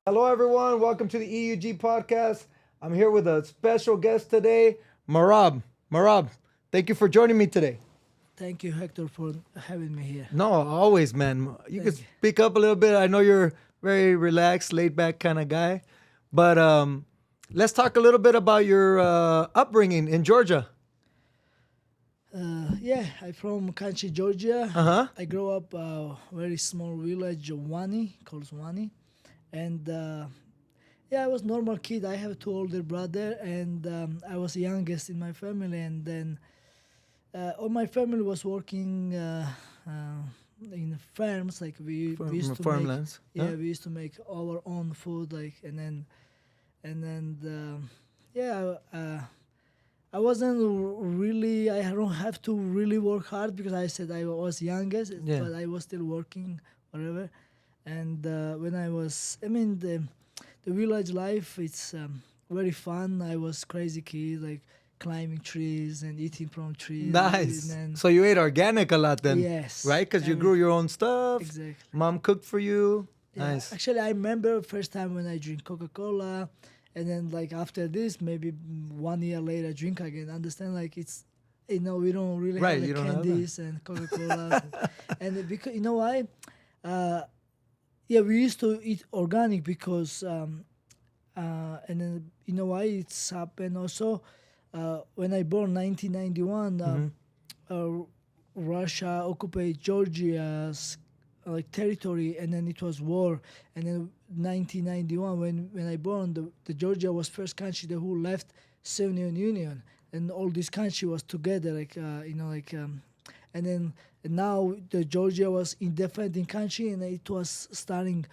Hello, everyone. Welcome to the EUG podcast. I'm here with a special guest today, Merab. Merab, thank you for joining me today. Thank you, Hector, for having me here. No, always, man. You can Thank you. speak up a little bit. I know you're very relaxed, laid back kind of guy, but let's talk a little bit about your upbringing in Georgia. Yeah, I'm from country Georgia. Uh huh. I grew up very small village, Wani, called Wani, and yeah, I was normal kid. I have two older brother, and I was the youngest in my family. And then all my family was working in farms. Like we From used to make, farmlands. yeah, we used to make our own food. Like and then yeah. I wasn't really. I don't have to really work hard because I said I was youngest, Yeah. but I was still working, whatever. And when I was, the village life, it's very fun. I was crazy kid, like climbing trees and eating from trees. Nice. And then, So you ate organic a lot then, yes, right? Because you grew your own stuff. exactly. Mom cooked for you. Yeah. Nice. Actually, I remember first time when I drink Coca-Cola, and then like after this, maybe 1 year later, drink again. Understand? Like it's, we don't really Right, have you the don't have that. candies and Coca-Cola, and because you know why? Uh, yeah, we used to eat organic because, and then you know why it's happened also. When I born 1991, Russia occupied Georgia's like territory, and then it was war. And then 1991, when I born, the Georgia was first country that who left Soviet Union, and all this country was together, like and then and now the Georgia was independent country, and it was starting.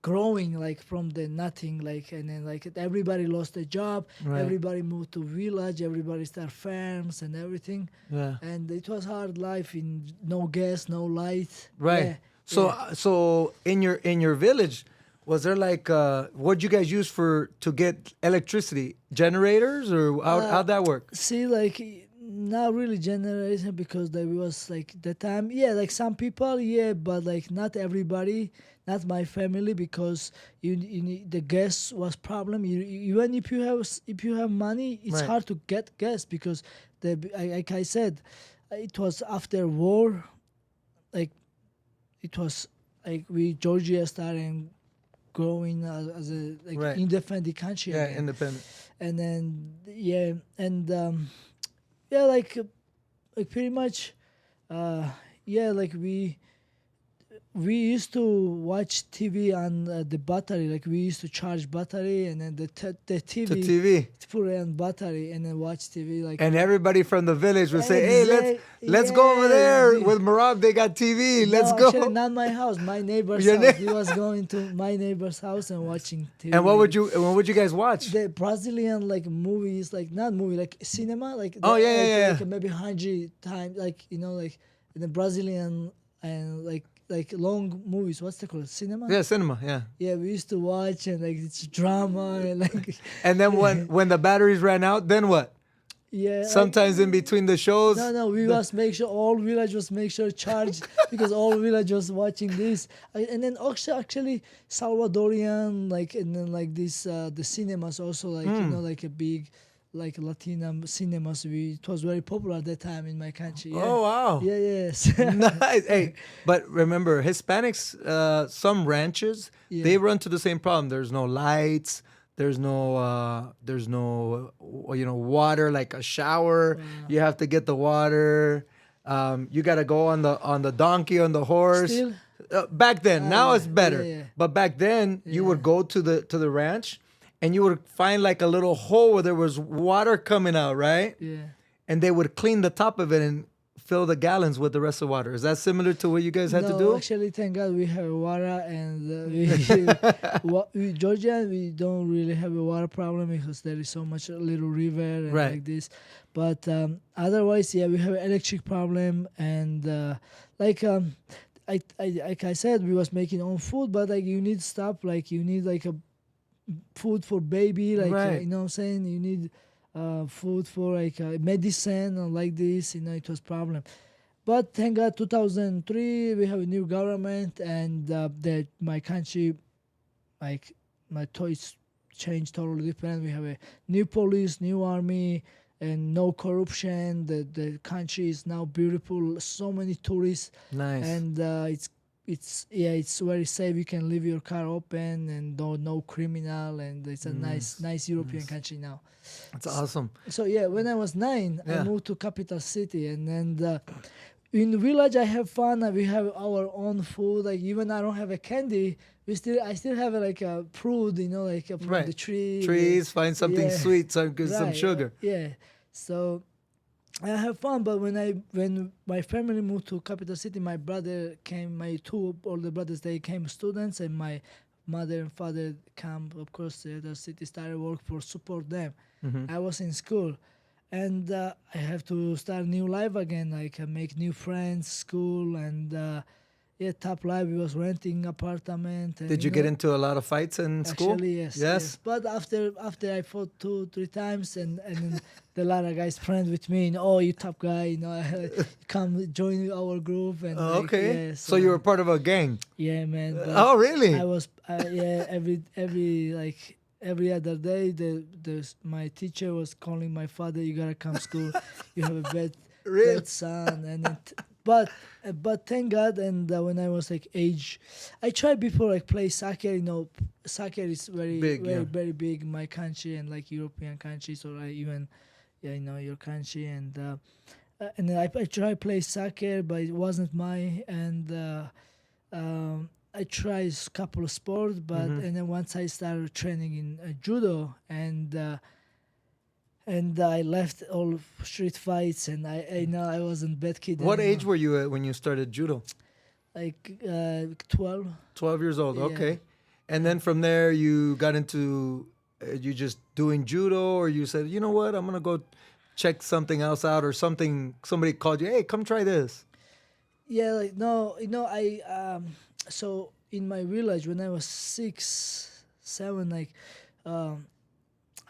Growing like from the nothing, like, and then like everybody lost their job, Right. everybody moved to village, everybody start farms and everything, Yeah. and it was hard life in no gas, no light. Right. Yeah, So yeah. so in your village, was there like what'd you guys use for to get electricity? Generators or how'd that work? See, like not really generation because there was like the time, yeah, like some people, yeah, but like not everybody, not my family, because you need, the gas was problem. Even if you have money, it's Right. hard to get gas because like I said, it was after war, like it was like we Georgia started growing as a like Right. independent country Yeah, again. independent. And then yeah, and yeah, like pretty much, yeah, like we used to watch TV on the battery. Like we used to charge battery, and then the To TV TV. put it on battery, and then watch TV. Like And everybody from the village would say, "Hey, let's go over yeah, there with Marab. They got TV. Let's no, go." actually, not my house. My neighbor's Your house. neigh- He was going to my neighbor's house and watching TV. And what like, would you guys watch? the Brazilian like movies, like not movie, like cinema, like Oh, yeah, like, yeah, like yeah. maybe 100 times, like like the Brazilian and like long movies. What's they called? Cinema. Yeah, cinema. Yeah. Yeah, we used to watch, and like it's drama and like And then when the batteries ran out, then what? yeah. Sometimes in between the shows. No, we must make sure all village was make sure charged because all village was watching this. And then actually Salvadorian, like, and then like this the cinemas also, like like a big like Latina cinemas. It was very popular at that time in my country. Yeah. Oh wow. Yeah, yes. Nice. Hey, but remember, Hispanics, some ranches, Yeah. they run to the same problem. There's no lights. There's no, water like a shower. You have to get the water. You got to go on the donkey, on the horse. Still? Back then, now yeah, it's better. yeah, yeah. But back then, you Yeah. would go to the ranch, and you would find like a little hole where there was water coming out, right? Yeah. And they would clean the top of it and fill the gallons with the rest of the water. Is that similar to what you guys had No, to do? actually, thank God we have water, and we Georgia we don't really have a water problem because there is so much little river and Right. like this. But otherwise, yeah, we have an electric problem, and like like I said, we was making own food, but like you need stuff, like you need like a food for baby, like Right. you know what I'm saying, you need food for like medicine or like this, it was problem. But thank God, 2003 we have a new government, and that my country like my toys changed totally different. We have a new police, new army, and no corruption. The country is now beautiful. So many tourists, Nice. and it's very safe. You can leave your car open and no criminal, and it's a nice European country now. That's awesome. So yeah, when I was 9, Yeah. I moved to capital city, and then in village I have fun. And we have our own food. Like even I don't have a candy, I still have like a fruit, like from Right. the tree. Trees, find something Yeah. sweet, some Right, sugar. Yeah. So I have fun, but when my family moved to capital city, my brother came. My two older brothers, they came students, and my mother and father come. Of course, the city started work for support them. I was in school, and I have to start new life again. Like make new friends, school, and top life. We was renting apartment. And, Did you get into a lot of fights in school? Actually, yes. But after I fought 2-3 times, and then the lot of guys friends with me. You top guy. Come join our group. And Oh, like, okay. yeah, So you were part of a gang. Yeah, man. But Oh, really? I was every other day. My teacher was calling my father. You gotta come school. You have a Really? bad son. And then but thank God. And when I was like age, I tried before like play soccer. Soccer is very Big, very yeah. very big in my country and like European countries, or even your country. And then I tried play soccer, but it wasn't my. And I tried a couple of sports, but and then once I started training in judo, and I left all street fights, and I know I wasn't bad kid. What anymore. age were you at when you started judo? Like 12. 12 years old. Yeah. Okay. And then from there you got into you just doing judo, or you said, you know what, I'm gonna go check something else out, or somebody called you, hey, come try this. Yeah, like no, I so in my village when I was 6, 7, like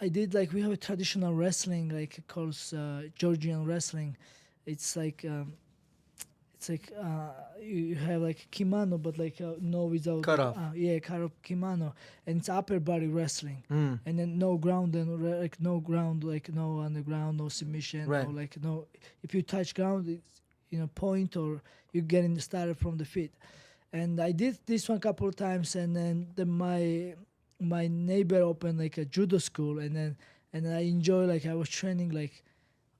I did like we have a traditional wrestling like called Georgian wrestling. It's like you have like kimono, but like no without Cut off. cut off kimono, and it's upper body wrestling, Mm. and then no ground and like no ground, like no underground, no submission, Right. or like no. If you touch ground, it's point, or you getting started from the feet. And I did this one couple of times, and then my neighbor opened like a judo school, and I enjoy like I was training like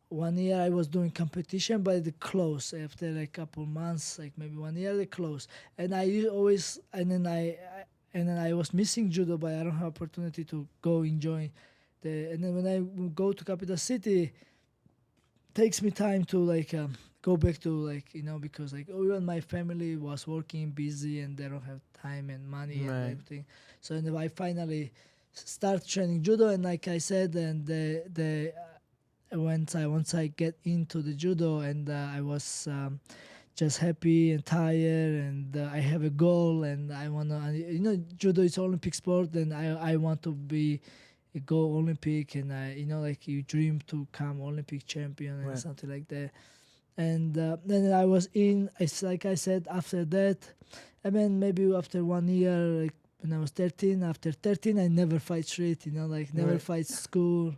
1 year I was doing competition, but it closed after like couple months, like maybe 1 year they closed. And then I was missing judo, but I don't have opportunity to go enjoy and then when I go to capital city, takes me time to like go back to like because like even my family was working busy and they don't have time and money Right. and everything. So and I finally start training judo, and like I said, and the once I get into the judo, and I was just happy and tired, and I have a goal, and I wanna judo is Olympic sport, and I want to go Olympic, and I like you dream to come Olympic champion and Right. something like that. And then I was like I said, after that, I mean maybe after 1 year, like when I was 13, after 13 I never fight street, like never Right. fight school.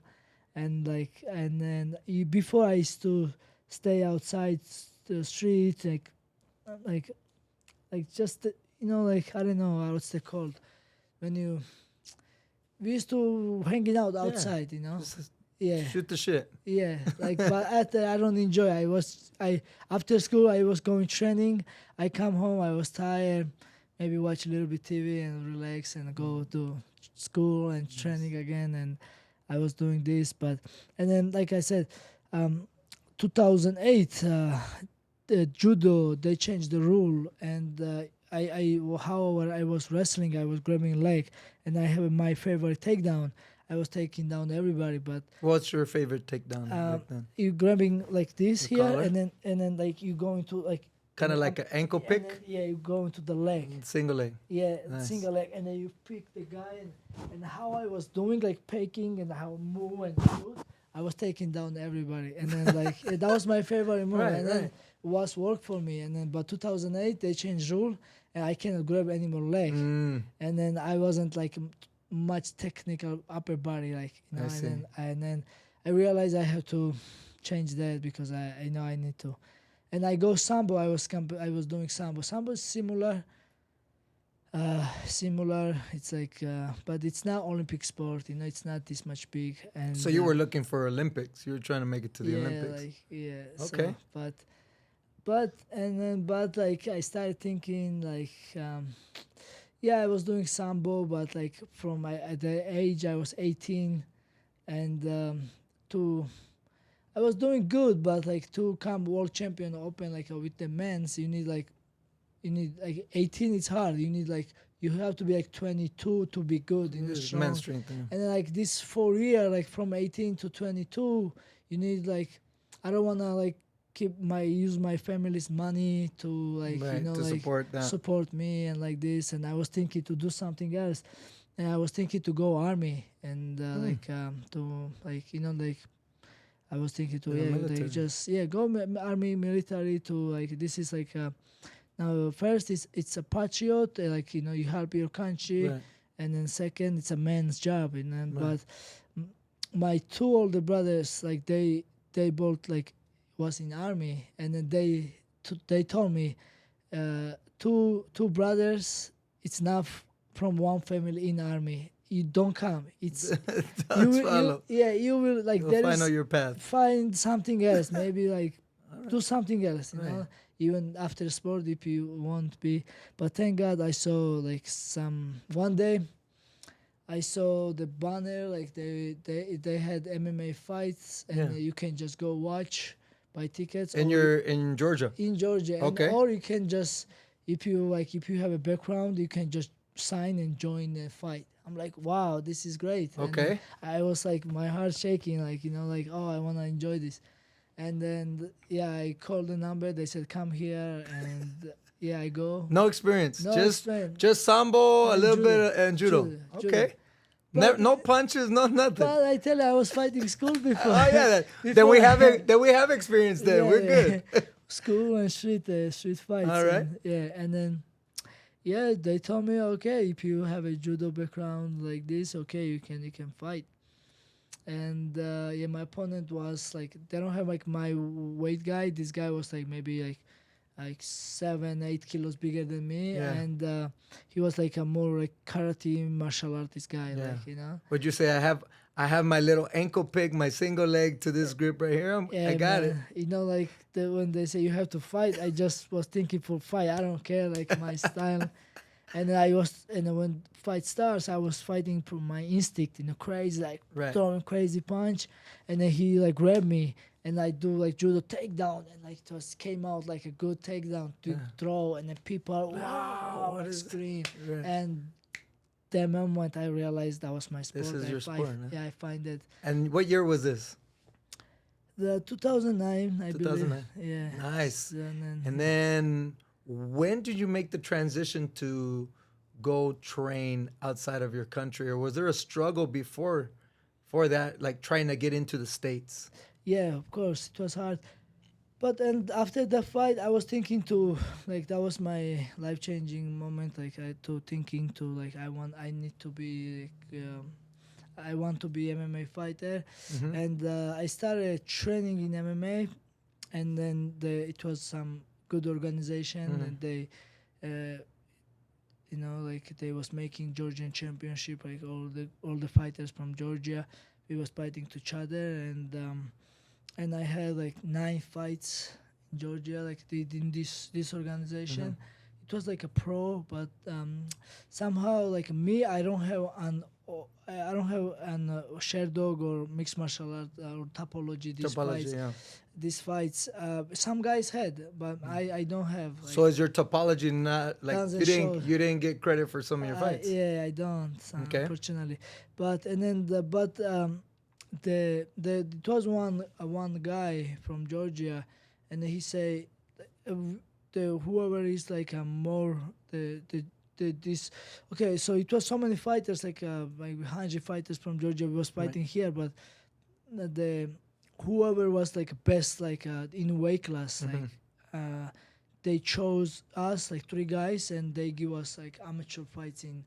And then before I used to stay outside the street, like just like I don't know what's it called when we used to hanging out outside, Just yeah. shoot the shit. Yeah, like but after I don't enjoy. After school I was going training. I come home, I was tired, maybe watch a little bit TV and relax, and go to school and training again. And I was doing this, and then like I said, 2008, the judo they changed the rule, and however I was wrestling, I was grabbing leg, and I have my favorite takedown. I was taking down everybody, but What's your favorite takedown back then? you grabbing like this The here, collar? and then like you go into like Kind of like an ankle and pick, then, yeah, you go into the leg. single leg. Yeah, Nice. single leg, and then you pick the guy, and how I was doing like picking and how move and shoot, I was taking down everybody, and then like that was my favorite move, Right, and then right. was work for me, and then but 2008 they changed rule, and I cannot grab any more leg. Mm, And then I wasn't like much technical upper body, like I see. and then I realized I have to change that because I know I need to. And I go sambo. I was doing sambo. Sambo is similar. Similar. It's like, but it's not Olympic sport. You know, it's not this much big. And so you were looking for Olympics. You were trying to make it to the yeah, Olympics. like yeah. Okay. So, but like I started thinking like, yeah, I was doing sambo, but like from at the age I was 18, and to I was doing good, but like to come world champion open like with the men's, you need like 18. It's hard. You have to be like 22 to be good in the This is strong. men's strength. Yeah. And then like this 4 year, like from 18 to 22, you need like, I don't wanna like use my family's money to like Right, to like support that. support me and like this. And I was thinking to do something else, and I was thinking to go army and to like like I was thinking to In the military. like just go army military to like this is like now first it's a patriot like you help your country, Right. and then second it's a man's job, and then Right. but my two older brothers like they both like was in army, and then they told me two brothers it's not from one family in army. You don't come. It's Don't follow. you will like You'll there find is out your path. find something else. Maybe like All right. do something else. You Right. know, even after sport if you won't be. But thank God I saw like one day. I saw the banner like they had MMA fights, and Yeah. you can just go watch, buy tickets. And or you're in Georgia. in Georgia, and, Okay. or you can just if you have a background, you can just sign and join the fight. I'm like, wow, this is great. And Okay. I was like, my heart shaking, like like, oh, I want to enjoy this. And then I called the number. They said, come here, and I go. No experience. No just experience. just sambo, a And little judo. bit and judo. Judo. Okay. But- No punches, no nothing. But I tell you, I was fighting school before. Oh yeah, then we have it. Then we have experience there. We're good. School and street fights. All right. And then they told me, okay, if you have a judo background like this, okay, you can fight. And my opponent was like, they don't have like my weight guy. This guy was like maybe like 7-8 kilos bigger than me, Yeah. and he was like a more like karate martial artist guy, Yeah. like Would you say I have my little ankle pick, my single leg to this grip right here? I got it. man. Like when they say you have to fight, I just was thinking for fight. I don't care, like my style. And then when fight starts, I was fighting for my instinct, crazy, like Right. throwing crazy punch. And then he like grabbed me, and I do like judo takedown, and like just came out like a good takedown to throw, and then people wow, what like, is- scream. Right. And that moment I realized that was my sport. This is your sport, huh? Yeah, I find it. And what year was this? The 2009, I 2009. believe. Yeah. Nice. And And then when did you make the transition to go train outside of your country, or was there a struggle before that, like trying to get into the States? yeah, of course, it was hard. But and after the fight, I was thinking to like that was my life-changing moment. Like I need to be I want to be MMA fighter, Mhm. and I started training in MMA, and then it was some good organization, Mhm. and they. Like they was making Georgian championship, like all the fighters from Georgia, we was fighting to each other, and I had like 9 fights in Georgia, like in this organization. It was like a pro, but somehow like me, I don't have an shared dog or mixed martial art or topology. Topology, yeah. These fights, some guys had, but I don't have. Like, So is your topology not like Doesn't you didn't show. get credit for some of your fights? Yeah, I don't, Okay. unfortunately. But and then it was one guy from Georgia, and he say the whoever is like a more this okay. So it was so many fighters, like 100 fighters from Georgia was fighting here, but the whoever was like best like in weight class, like they chose us like 3 guys, and they give us like amateur fights in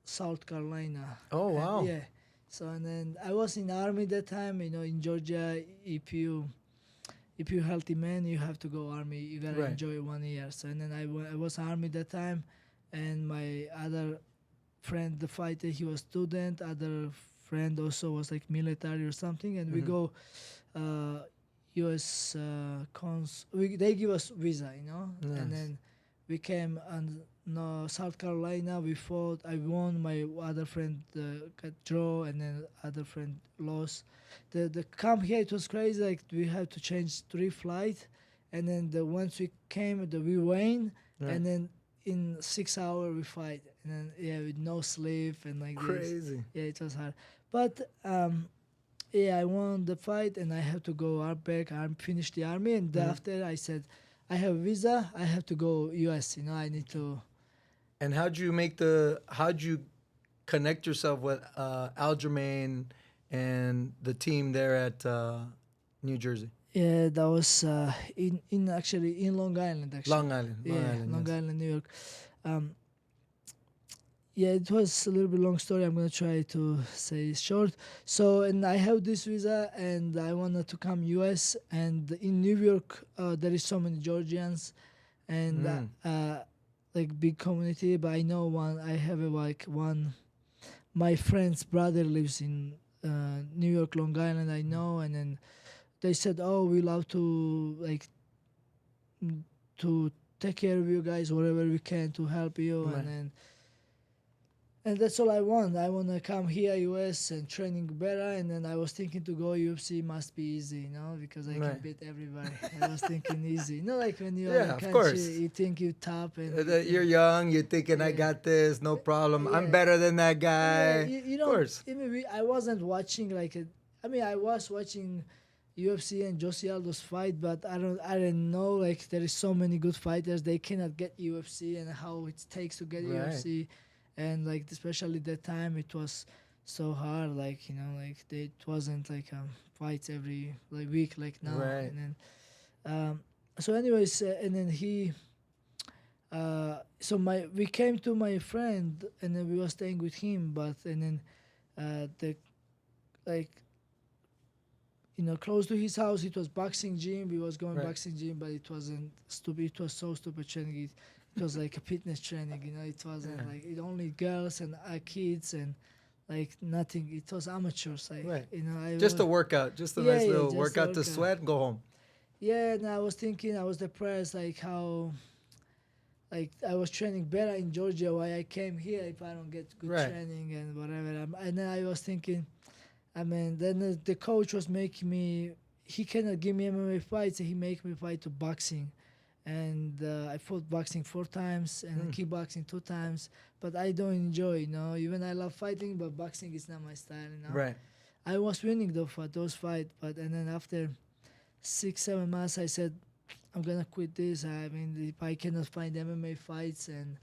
South Carolina. Oh, And, wow. yeah. So and then I was in army that time. In Georgia, if you're healthy man, you have to go army. You gotta Right. enjoy 1 year. So and then I was army that time, and my other friend, the fighter, he was student. Other friend also was like military or something, and we Mhm. go U.S. They give us visa, and Nice. then we came and no South Carolina. We fought. I won. My other friend got draw, and then other friend lost. The come here it was crazy. Like we had to change 3 flights, and then once we came, we win, Right. and then in 6 hours we fight, and then with no sleep and like this. Crazy. Yeah, it was hard, but yeah, I won the fight, and I have to go back. I finished the army, and Mhm. after I said, I have visa. I have to go US. I need to. And how'd you connect yourself with Aljamain and the team there at New Jersey? Yeah, that was in actually in Long Island. Actually, Long Island. Long yeah, Island, Long yes. Island, New York. Um, yeah, it was a little bit long story. I'm gonna try to say it short. So, and I have this visa, and I wanted to come US. And in New York, there is so many Georgians, and like big community. But I know one. I have like one. My friend's brother lives in New York, Long Island. I know, and then they said, "Oh, we love to like to take care of you guys, whatever we can to help you," Right. and that's all I want. I want to come here, US, and training better. And then I was thinking to go UFC must be easy, because I can Right. beat everybody. I was thinking easy. Like when you're Yeah, in a of country, course. you think you top and That you're young, you're thinking, I Yeah. got this, no problem. I'm Yeah. better than that yeah, guy. you Of don't. course. I wasn't watching I was watching UFC and Jose Aldo's fight, but I didn't know like there is so many good fighters. They cannot get UFC and how it takes to get Right. UFC, and like especially that time it was so hard. Like it wasn't like fights every week like now. Right. And then so anyways, and then so we came to my friend, and then we were staying with him, but and then the like close to his house it was boxing gym. We was going Right. boxing gym, but it wasn't stupid. It was so stupid training. It was like a fitness training. It wasn't Yeah. like it only girls and kids and like nothing. It was amateurs. Like Right. I Just a was, workout, just a Yeah, nice yeah, little just a workout to workout. sweat and go home. yeah. And I was thinking, I was depressed, like how. Like I was training better in Georgia. Why I came here if I don't get good Right. training and whatever? And then I was thinking, then the coach was making me. He cannot give me MMA fights. He make me fight to boxing, and I fought boxing 4 times and kickboxing 2 times. But I don't enjoy, Even I love fighting, but boxing is not my style, Right. I was winning those fights, but and then after 6-7 months, I said, I'm gonna quit this. I mean, if I cannot find MMA fights and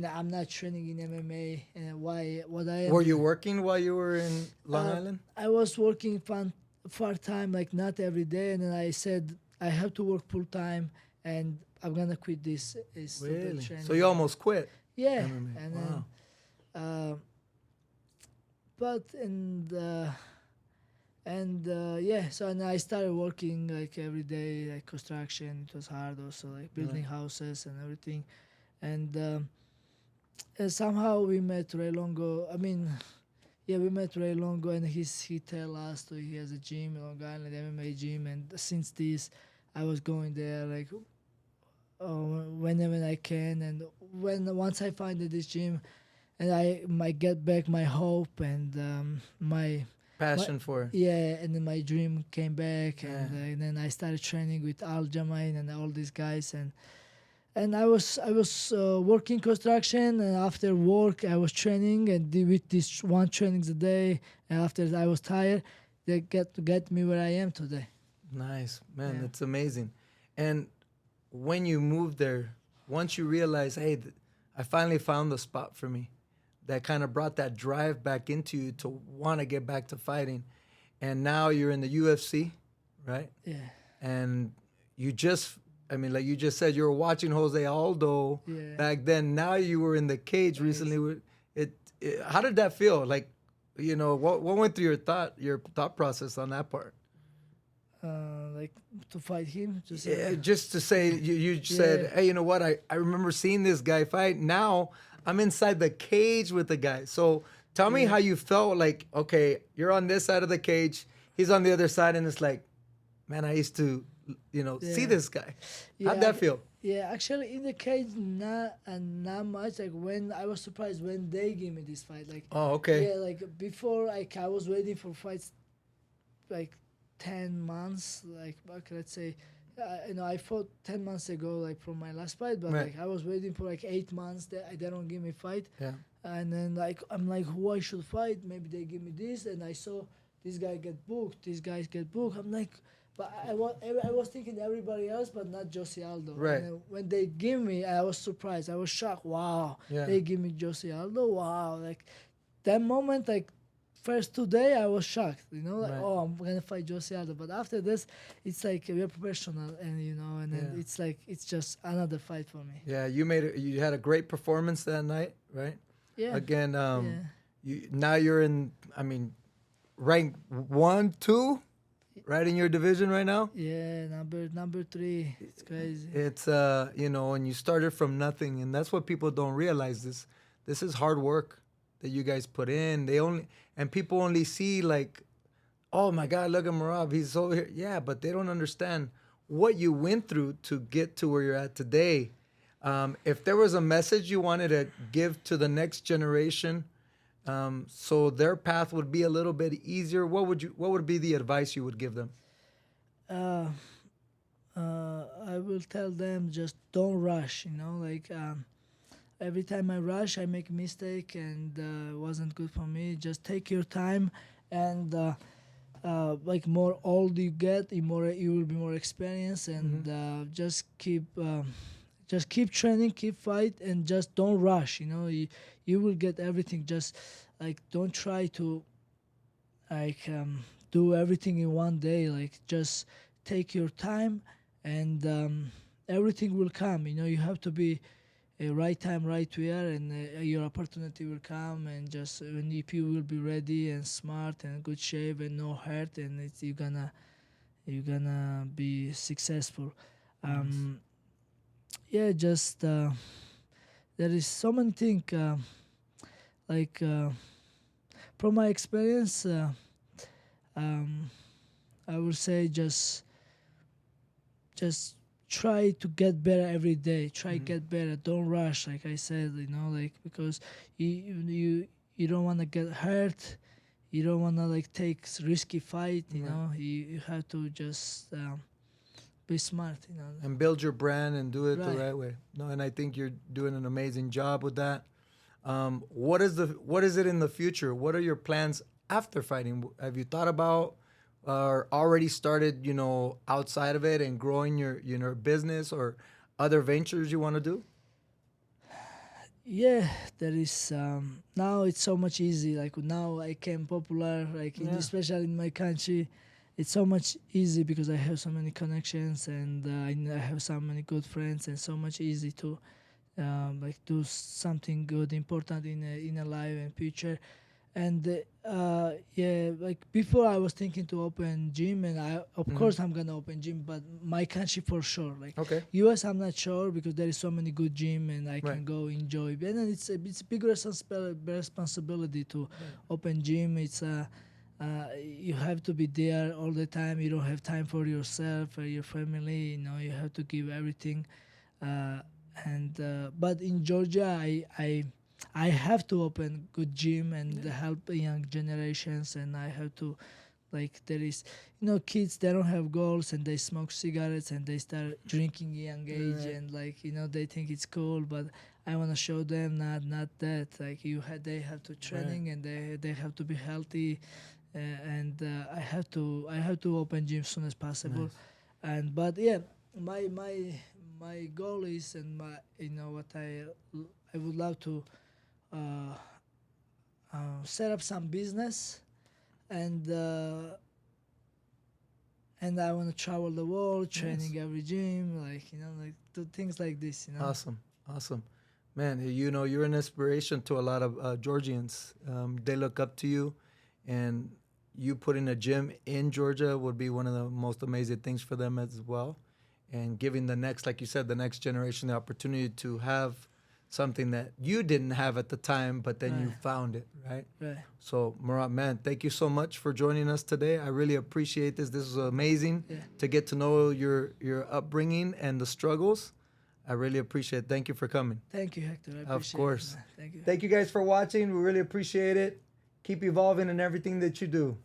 I'm not training in MMA, and what I am. Were you working while you were in Long Island? I was working part time, like not every day, and then I said I have to work full time, and I'm gonna quit this stupid Really? training. So you almost quit Yeah, MMA. and Wow. then but yeah, so and I started working like every day, like construction. It was hard also, like building houses and everything, and somehow we met Ray Longo. Yeah, we met Ray Longo, and he tell us that he has a gym in Long Island, MMA gym, and since this, I was going there like whenever I can, and once I find this gym, and I might get back my hope and my Passion for it. yeah, and then my dream came back, Yeah. and then I started training with Al Jamain and all these guys, and I was working construction, and after work I was training and with this one trainings a day, and after I was tired, they get me where I am today. Nice. Man, Yeah. that's amazing. And when you moved there, once you realized, hey, I finally found the spot for me, that kind of brought that drive back into you to want to get back to fighting. And now you're in the UFC, right? Yeah. And you just I mean, like you just said, you were watching Jose Aldo Yeah. back then. Now you were in the cage recently. How did that feel? Like, what went through your thought process on that part? Like to fight him. Just Yeah, just to say, you said, Yeah. hey, you know what? I remember seeing this guy fight. Now I'm inside the cage with the guy. So tell me Yeah. how you felt. Like, okay, you're on this side of the cage, he's on the other side, and it's like, man, I used to, see Yeah. this guy. How'd Yeah, that feel? yeah. Actually, in the cage, not much. Like when I was surprised when they gave me this fight. Like Oh, okay. yeah, like before, like I was waiting for fights, like 10 months. Like okay, let's say, I fought 10 months ago, like from my last fight. But Right. like I was waiting for like 8 months that they don't give me fight. Yeah. And then like I'm like, who I should fight? Maybe they give me this, and I saw this guy get booked. These guys get booked. I'm like, but I was thinking everybody else, but not Jose Aldo. Right. And then when they give me, I was surprised. I was shocked. Wow, Yeah. they give me Jose Aldo. Wow, like that moment, like first 2 days, I was shocked. Like Right. oh, I'm gonna fight Jose Aldo. But after this, it's like we're professional, and and then Yeah. it's like it's just another fight for me. Yeah, you had a great performance that night, right? Yeah. Again, Yeah. now you're in, I mean, rank 1, 2, right in your division right now. Yeah, number 3. It's crazy. It's and you started from nothing, and that's what people don't realize. This is hard work that you guys put in. And people only see like, oh my God, look at Merab, he's over here. Yeah, but they don't understand what you went through to get to where you're at today. If there was a message you wanted to give to the next generation, so their path would be a little bit easier, what would be the advice you would give them? Uh, I will tell them just don't rush. Like every time I rush, I make a mistake, and it wasn't good for me. Just take your time, and like more old you get, you will be more experienced, and just keep training, keep fight, and just don't rush. You will get everything. Just like don't try to like do everything in one day. Like just take your time, and everything will come. You have to be a right time, right where, and your opportunity will come. And just when if you will be ready and smart and good shape and no hurt, and you're gonna be successful. Yeah, just there is so many things like from my experience. Um, I would say just try to get better every day. Try get better. Don't rush, like I said. Like because you don't want to get hurt. You don't want to like take risky fight. You have to just be smart. And build your brand and do it the Right. right way. No, and I think you're doing an amazing job with that. What is it in the future? What are your plans after fighting? Have you thought about or already started, outside of it and growing your business or other ventures you want to do? Yeah, there is. Now it's so much easy. Like now I came popular, like Yeah. especially in my country, it's so much easy because I have so many connections, and I have so many good friends, and so much easy to like do something good, important in a life and future. And yeah, like before I was thinking to open gym, and of course I'm gonna open gym, but my country for sure. Like Okay. US, I'm not sure because there is so many good gym, and I Right. can go enjoy. And then it's a big responsibility to open gym. It's you have to be there all the time. You don't have time for yourself or your family. You have to give everything. But in Georgia, I have to open good gym and help young generations, and I have to, like, there is, kids, they don't have goals, and they smoke cigarettes, and they start drinking young age, Right. and like, they think it's cool, but I want to show them not that. Like they have to training, and they have to be healthy, and I have to open gym soon as possible, but yeah, my goal is, and my what I would love to uh, set up some business, and and I want to travel the world, training every gym, like do things like this. Awesome, man. You're an inspiration to a lot of Georgians. They look up to you, and you putting a gym in Georgia would be one of the most amazing things for them as well. And giving the next, like you said, the next generation the opportunity to have something that you didn't have at the time, but then you found it, right? Right. So, Merab, man, thank you so much for joining us today. I really appreciate this. This was amazing to get to know your upbringing and the struggles. I really appreciate it. Thank you for coming. Thank you, Hector. I appreciate Of course. it, man. Thank you. Thank you guys for watching. We really appreciate it. Keep evolving in everything that you do.